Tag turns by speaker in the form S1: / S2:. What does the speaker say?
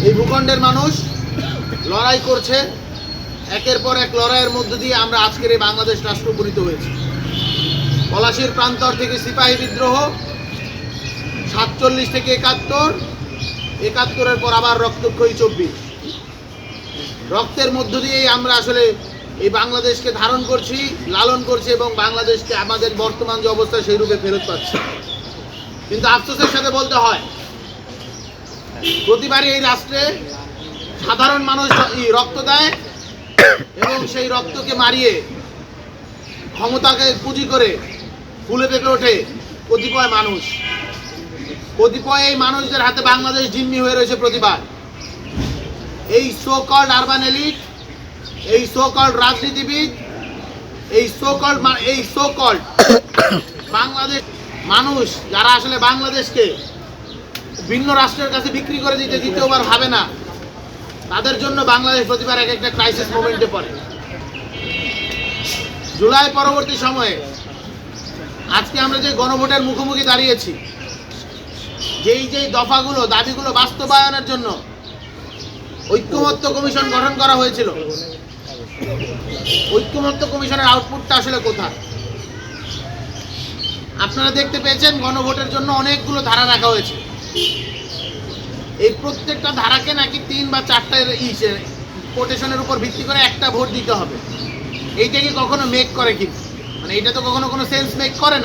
S1: এই ভূখণ্ডের মানুষ লড়াই করছে, একের পর এক লড়াইয়ের মধ্য দিয়ে আমরা আজকের এই বাংলাদেশ রাষ্ট্র উপনীত হয়েছি। পলাশীর প্রান্তর থেকে সিপাহী বিদ্রোহ, 47 থেকে 71, 71-এর পর আবার রক্তক্ষয়ী 24। রক্তের মধ্য দিয়েই আমরা আসলে এই বাংলাদেশকে ধারণ করছি, লালন করছি এবং বাংলাদেশকে আমাদের বর্তমান যে অবস্থা সেই রূপে ফেরত পাচ্ছি। কিন্তু আফসোসের সাথে বলতে হয়, প্রতিবারই এই রাষ্ট্রে সাধারণ মানুষ রক্ত দেয় এবং সেই রক্তকে মারিয়ে ক্ষমতাকে পুঁজি করে ফুলে পেঁপে ওঠে কতিপয় মানুষ। কতিপয় এই মানুষদের হাতে বাংলাদেশ জিম্মি হয়ে রয়েছে প্রতিবার। এই সো কল্ড আরবান এলিট, এই সো কল্ড রাজনীতিবিদ, এই সো কল্ড বাংলাদেশ মানুষ যারা আসলে বাংলাদেশকে ভিন্ন রাষ্ট্রের কাছে বিক্রি করে দিতে দ্বিতীয়বার ভাবে না, তাদের জন্য বাংলাদেশ প্রতিবার এক একটা ক্রাইসিস মোমেন্টে পড়ে। জুলাই পরবর্তী সময়ে আজকে আমরা যে গণভোটের মুখোমুখি দাঁড়িয়েছি, যেই দফাগুলো দাবিগুলো বাস্তবায়নের জন্য ঐক্যমত্য কমিশন গঠন করা হয়েছিল, ঐক্যমত্য কমিশনের আউটপুটটা আসলে কোথায়? আপনারা দেখতে পেয়েছেন গণভোটের জন্য অনেকগুলো ধারা রাখা হয়েছে। এই প্রত্যেকটা ধারাকে নাকি 3 বা 4টা কোটেশনের উপর ভিত্তি করে একটা ভোট দিতে হবে। এইটা কি কখনো মেক করে কি? মানে এটা তো কখনো কোনো সেন্স মেক করে না।